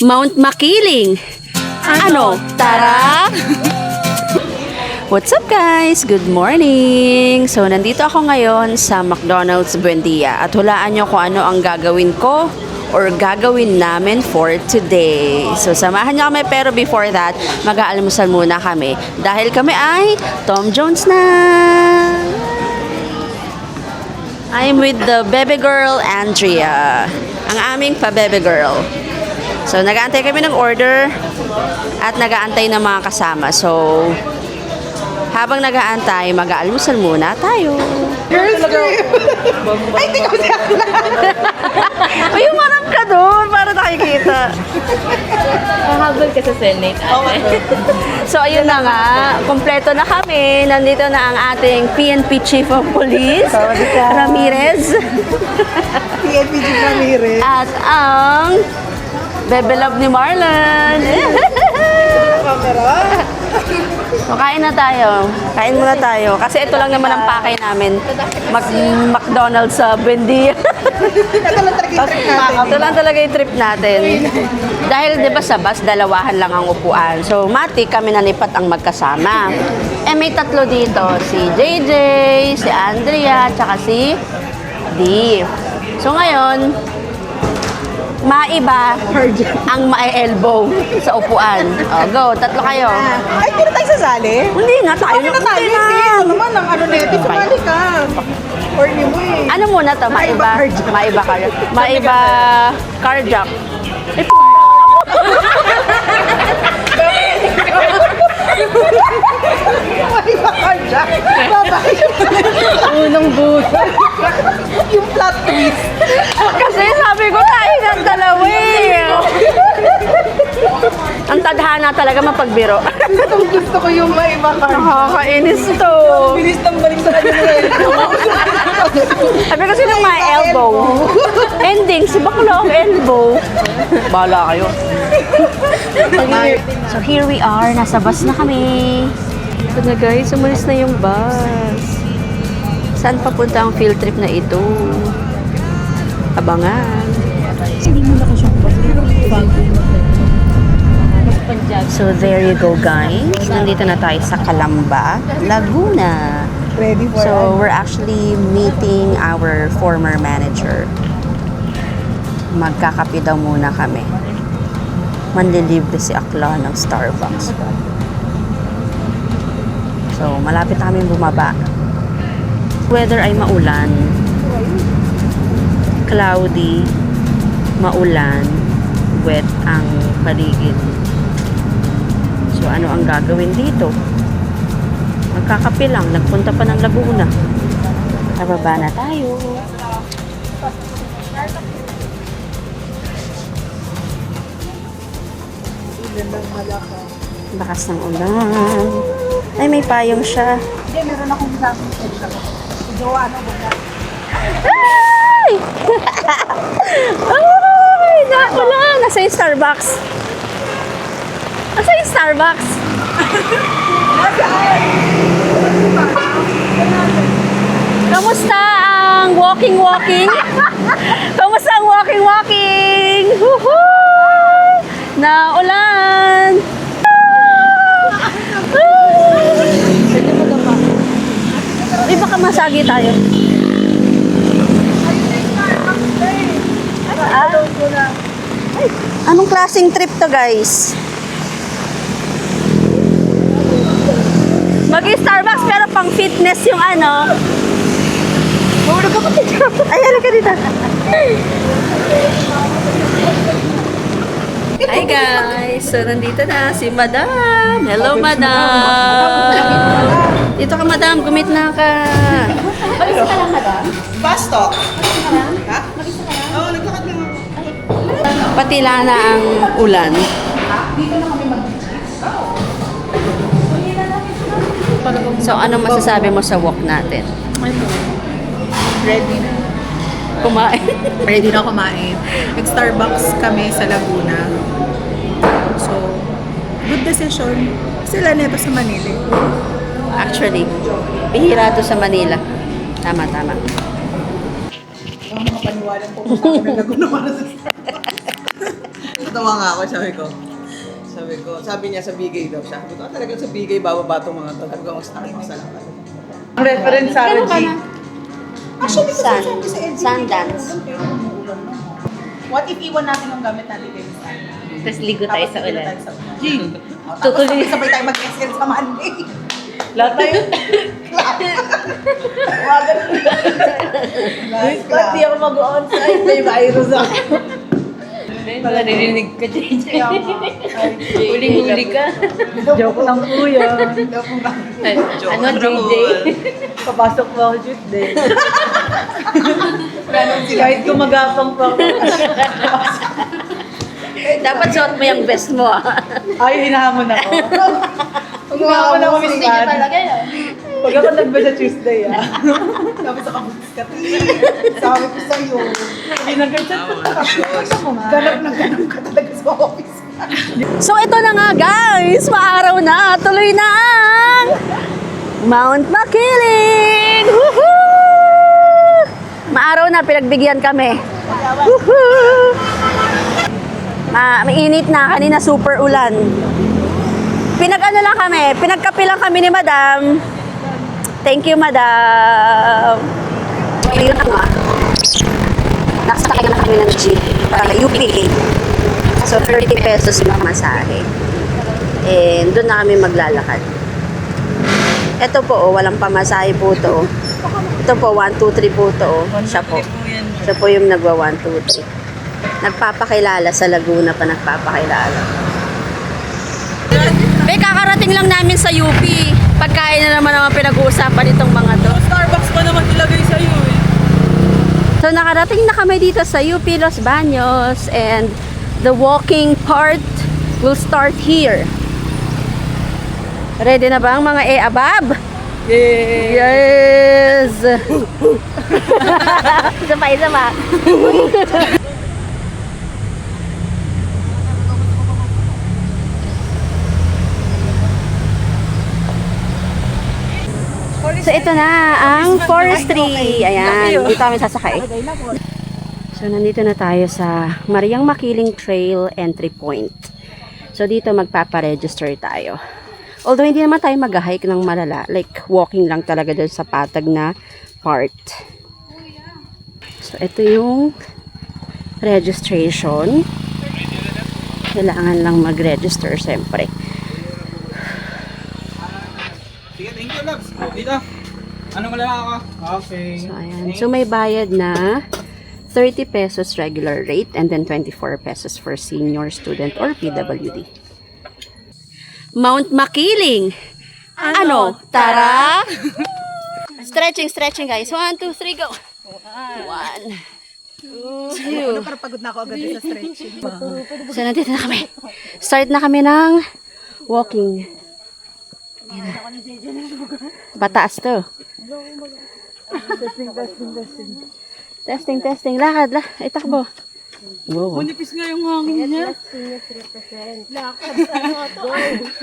Mount Makiling. Ano? Tara! What's up guys? Good morning! So, nandito ako ngayon sa McDonald's Buendia at hulaan nyo kung ano ang gagawin ko or gagawin namin for today. So, samahan nyo kami pero before that, mag-aalmusal muna kami dahil kami ay Tom Jones na! I'm with the baby girl, Andrea. Ang aming pa-baby girl. So, nag-aantay kami ng order at nag-aantay ng mga kasama. So, habang nag-aantay, mag-aalmusal muna tayo. Girls trip! Ay, hindi ko siya Uy, umarap ka doon para nakikita. Mahabol ka sa Senate. So, ayun na nga. Kompleto na kami. Nandito na ang ating PNP Chief of Police, Ramirez. PNP Chief Ramirez. At ang Bebe Love ni Marlon. Camera. So, kain na tayo. Kain muna tayo. Kasi ito lang naman ang pakay namin. McDonald's sa Buendia. Ito lang talaga yung trip natin. Ito lang talaga yung trip natin. Dahil di ba sa bus, dalawahan lang ang upuan. So, mati kami nalipat ang magkasama. Eh, may tatlo dito. Si JJ, si Andrea, tsaka si D. So, ngayon, maiba ang ma-elbow sa upuan. O, go. Tatlo kayo. Ay, hindi na tayo sasali? Hindi na tayo. Ano na tayo? Hindi. Ito naman ang ano na ito. Sumali ka. Or ni mo eh. Ano muna to? Maiba. Maiba cardiac. Maiba cardiac. Eh, Ay, baka dyan. Babay. unang booth. Yung plot twist. Kasi sabi ko tayo ng dalawa eh. Ang tadhana talaga mapagbiro. Itong gusto ko yung may baka. Nakakainis to. Bilis ng balik sa kanya. Sabi kasi ng my elbow. Ending, si bakla ang elbow. Bahala kayo. So here we are, nasa bus na kami. Ito na guys, umalis na yung bus. Saan papunta ang field trip na ito? Abangan. So there you go guys. Nandito na tayo sa Calamba, Laguna. Ready for So we're actually meeting our former manager. Magkakape daw muna kami. Manlilibre si Akla ng Starbucks. So malapit na kami bumaba. Weather ay maulan, cloudy, maulan, wet ang paligid. So ano ang gagawin dito? Magkakape lang, nagpunta pa ng Laguna. Nababa na tayo. Bakas ng ulan. Ay, may payong siya. Hindi, meron akong ginamit. Gawa na ba? Ay! Ay! Nakula! Nasa yung Starbucks. Nasa yung Starbucks. Kamusta ang walking-walking? Kamusta ang walking-walking? Woohoo! Naulan! Ay, baka masagi tayo. Anong klaseng trip to, guys? Mag-Starbucks pero pang fitness yung ano. Ay, halika dito. Hi guys! So, nandito na si Madam. Hello, Madam. Dito ka, Madam. Gumit na ka. Mag-isa ka lang, Madam? Fast talk. Ha? Oo, naglakad lang ako. Patila na ang ulan. So, ano masasabi mo sa walk natin? Ready na. Kumain. Ready na kumain. Nag-Starbucks kami sa Laguna. So, good decision. Sila neto sa Manila. Actually, bihira to sa Manila. Tama, tama. Ang mga paniwalang pumunta ako ng Laguna para sa Starbucks. Natawa nga ako, sabi niya sa Bigay daw siya. Sabi ko, talagang sa Bigay, bababa itong mga to. Sabi ko, masalamat. Ang reference, Sarah G. Actually, kasi Sun. sabi sa LG, Sundance. what if iwan natin yung gamit natin kayo sa Tapos ligo tayo sa ulan. G. Tapos Tutuloy. sabay tayo mag-XL sa Monday. Lahat tayo. Ba't di ako mag-on-site? May virus ako. Wala narinig ka, JJ. Kaya nga. Ay, Huling-huli ka. Joke lang po yan. Ano, JJ? Papasok mo ako Tuesday. Kahit gumagapang pa ako. Dapat suot mo yung vest mo. Ay, hinahamon ako. Hinahamon ako, Miss Kat. Pag ako nagba sa Tuesday, Sabi sa kabutis ka, sabi ko sa'yo. Ginagandyan ko. Ganap ka talaga sa office. So ito na nga guys, maaraw na, tuloy na ang Mount Makiling! Woohoo! Maaraw na, pinagbigyan kami. Woohoo! Mainit na, kanina super ulan. Pinag-ano lang kami, pinagkape lang kami ni Madam. Thank you, Madam. Ayun na nga. Nakasakay na kami ng jeep para UP. So, 30 pesos yung masahe. And doon na kami maglalakad. Ito po, oh, walang pamasahe po to. Ito po, 1, 2, 3 po to. Siya po. Siya po yung nagwa 1, 2, 3. Nagpapakilala sa Laguna pa nagpapakilala. Kakarating lang namin sa UP. Pagkain na naman ang pinag-uusapan itong mga to. Starbucks pa naman ilagay sa'yo eh. So nakarating na kami dito sa UP Los Baños and the walking part will start here. Ready na ba ang mga abab? Yes! Isa pa. So ito na ang forestry. Ayan, dito kami sasakay. So nandito na tayo sa Mariang Makiling Trail entry point. So dito magpapa-register tayo. Although hindi naman tayo mag-hike ng malala, like walking lang talaga doon sa patag na part. So ito yung registration. Kailangan lang mag-register siyempre. Sige, thank you, Labs. Dito. Ano malala ako? Okay. So, ayan. So, may bayad na 30 pesos regular rate and then 24 pesos for senior student or PWD. Mount Makiling. Ano? Tara! Stretching guys. 1, 2, 3, go! 1, 2. Parang pagod na ako agad sa stretching. So, nandito na kami. Start na kami ng walking. Bataas to. Testing. Lakad. Ay, takbo. Wow. Manipis nga yung hangin niya.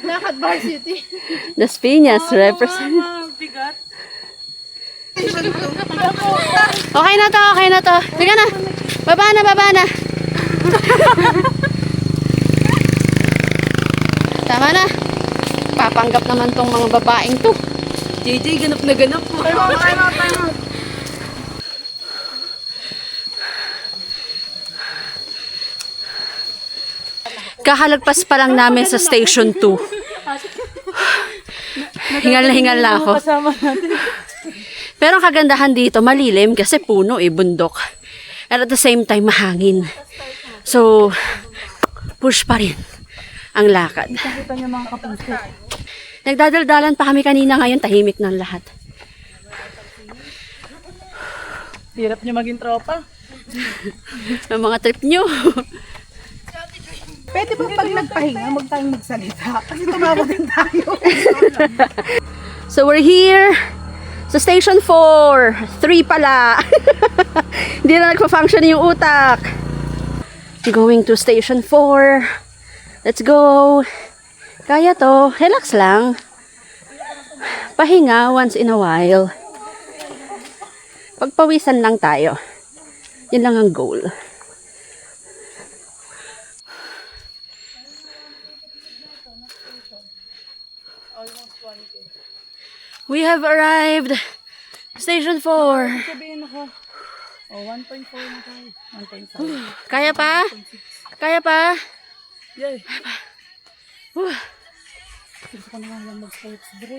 Lakad Varsity. Las Piñas represent. Bigat. Okay na to. Sige na. Baba na. Tama na. Papanggap naman tong mga babaeng to. JJ, ganap na ganap po. Kahalagpas pa lang namin sa station 2. Hingal na ako. Pero ang kagandahan dito, malilim kasi puno bundok. And at the same time, mahangin. So, push pa rin ang lakad. Nagdadaldalan pa kami kanina, ngayon tahimik ng lahat. Hirap niyo maging tropa. Ang mga trip nyo. Pwede ba pag nagpahinga, huwag tayong magsalita? Kasi tumawag din tayo. So we're here sa station 4. 3 pala. Hindi na nagpa-function yung utak. Going to station 4. Let's go. Kaya to. Relax lang. Pahinga once in a while. Pagpawisan lang tayo. Yun lang ang goal. We have arrived. Station 4. Sabihin ako. 1.4 na tayo. 1.5. Kaya pa? Kaya pa? Yay. Gusto ko naman lang mag-sports bro.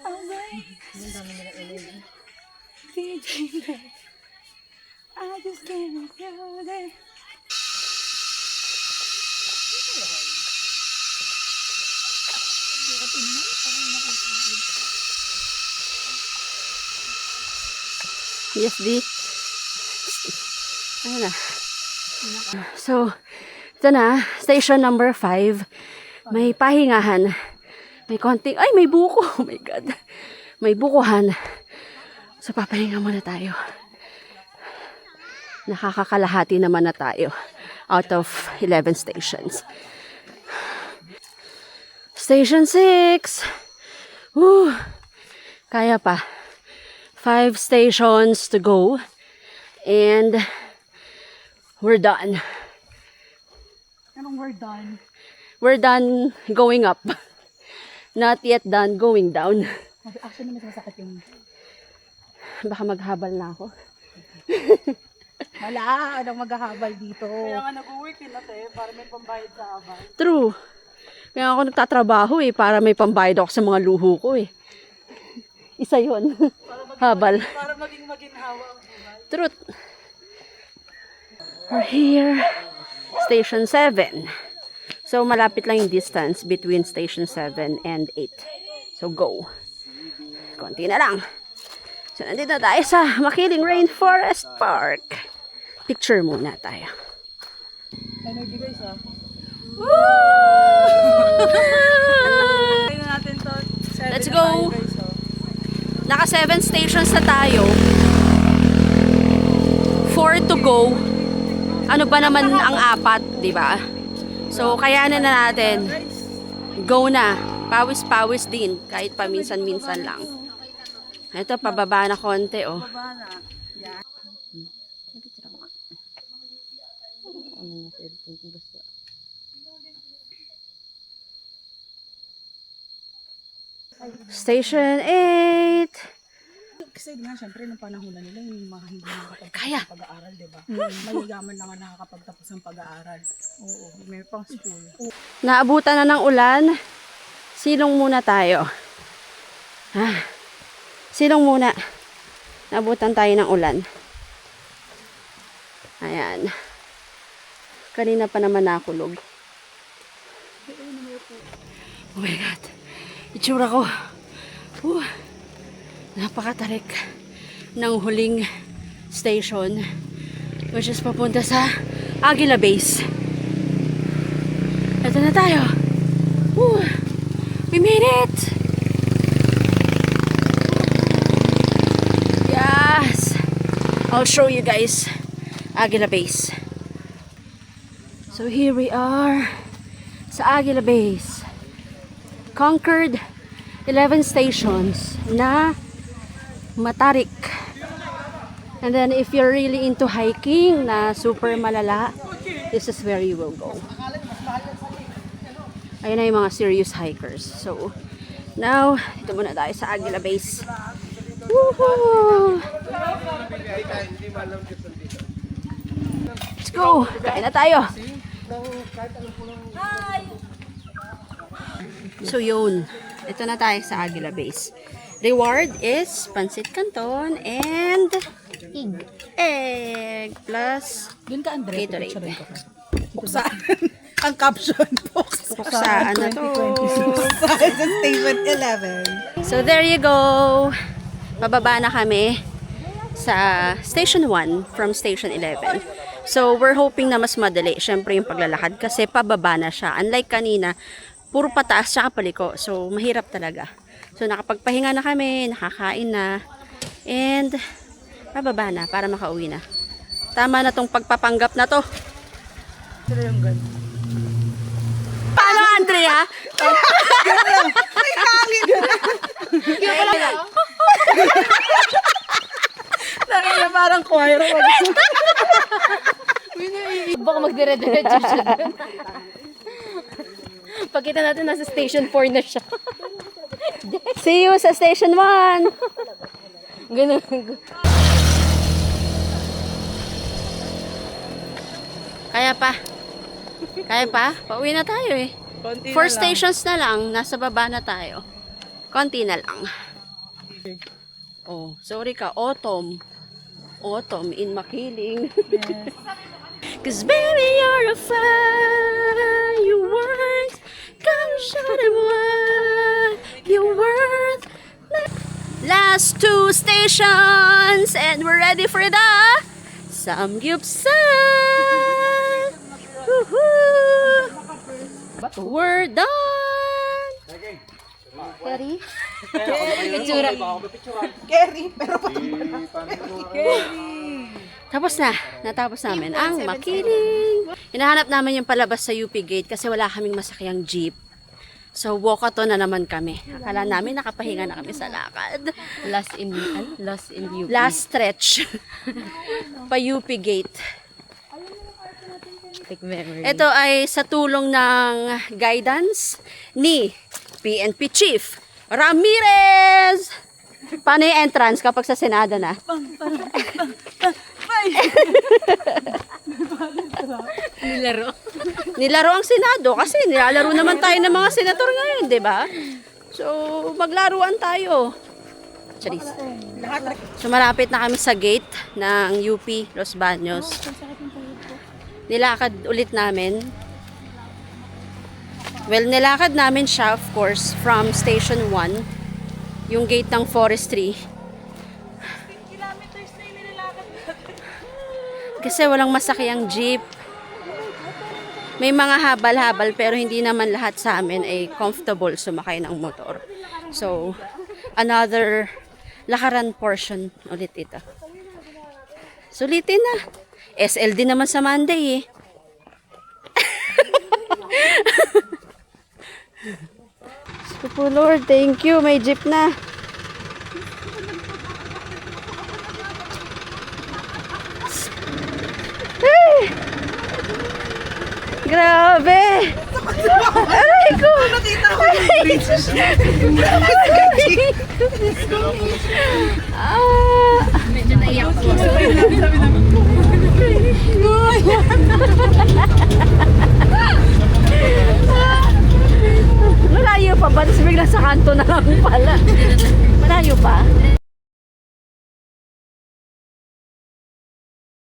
Ang dami nila ilili. I just can't go there. Yes, di. Ano na? So, ito na. Station number 5. May pahingahan. May konting, ay, may buko. Oh my God. May bukuhan. So, papahinga muna tayo. Nakakakalahati naman na tayo. Out of 11 stations. Station 6. Woo. Kaya pa. 5 stations to go. And we're done. Anong we're done? We're done going up. Not yet done going down. Actually, mas masakit yung... Baka maghabal na ako. Wala, anong maghahabal dito. Kaya nga nag-work yun natin para may pambayad sa habal. True. Kaya ako nagtatrabaho para may pambayad ako sa mga luho ko Isa yun. Habal. Para maging maginhawa ang buhay. Truth. We're here. Station 7. So, malapit lang yung distance between Station 7 and 8. So, go. Konti na lang. So, nandito na tayo sa Makiling Rainforest Park. Picture muna tayo. Energy guys Tingnan natin to. Let's go. Naka 7 stations na tayo. 4 to go. Ano ba naman ang 4, di ba? So, kayanan na natin. Go na. Pawis-pawis din. Kahit paminsan-minsan lang. Ito, pababa na konti, Station 8. Kasi nga, syempre, nung panahon na nila, yung mga hindi nakakapagtapos Kaya. ng pag-aaral, diba? Mayayaman lang ang nakakapagtapos ng pag-aaral. Oo, may pang school. Naabutan na ng ulan. Silong muna tayo. Silong muna. Naabutan tayo ng ulan. Ayan. Kanina pa naman nakulog. Oh my God. Itsura ko. Napakatarik ng huling station, which is papunta sa Aguila Base. Ito na tayo. We made it! Yes! I'll show you guys Aguila Base. So here we are sa Aguila Base. Conquered 11 stations na matarik. And then if you're really into hiking na super malala, this is where you will go. Ayun na yung mga serious hikers. So, now, dito muna tayo sa Aguila Base. Woohoo! Let's go! Kain na tayo! So yun, ito na tayo sa Aguila Base. Reward is pancit canton and egg plus Doon ka, Andre. Gatorade. Puksaan. Ang caption. Puksaan na to. Puksaan sa station 11. So there you go. Pababa na kami sa Station 1 from Station 11. So we're hoping na mas madali. Siyempre yung paglalakad kasi pababa na siya. Unlike kanina, puro pataas siya paliko. So mahirap talaga. So nakapagpahinga na kami, nakakain na, and pababa na para makauwi na. Tama na tong pagpapanggap na to. Paano, Andrea? May hangin na. Nakaya parang choir. Baka magdire-diretso siya dun. Pagkita natin, nasa station 4 na siya. See you sa Station 1. Ganun. Kaya pa. Kaya pa? Pauwi na tayo eh. Konti 4 stations na lang. Nasa baba na tayo. Konti na lang. Oh, sorry ka. Autumn. Autumn in Makiling. Cause baby, you're a fireworks. Come show them what you're worth. Last 2 stations and we're ready for the Samgyupsal. Woohoo! We're done. Kerry? Picture. Kerry, pero pa. Tapos na. Natapos namin ang Makiling. Hinahanap namin yung palabas sa UP Gate kasi wala kaming masakyang jeep. So, walkathon na naman kami. Akala namin nakapahinga na kami sa lakad. Last in UP. Last stretch. Pa UP Gate. Like memory. Ito ay sa tulong ng guidance ni PNP Chief Ramirez. Paano yung entrance kapag sa Senado na? Nilaro. Nilaro ang Senado kasi nilalaro naman tayo ng mga senator ngayon, di ba? So, maglaruan tayo. Charis. So, malapit na kami sa gate ng UP Los Baños. Nilakad ulit namin. Well, nilakad namin siya, of course, from Station 1. Yung gate ng forestry. Kasi walang masakyang jeep. May mga habal-habal pero hindi naman lahat sa amin ay comfortable sumakay ng motor. So, another lakaran portion ulit ito. Sulitin na. SLD naman sa Monday eh. Opo Lord, thank you. May jeep na. Ay! Grabe! Aray ko! Nakita ko yung bridge. Ah! Medyo naiyak po. Sabi namin,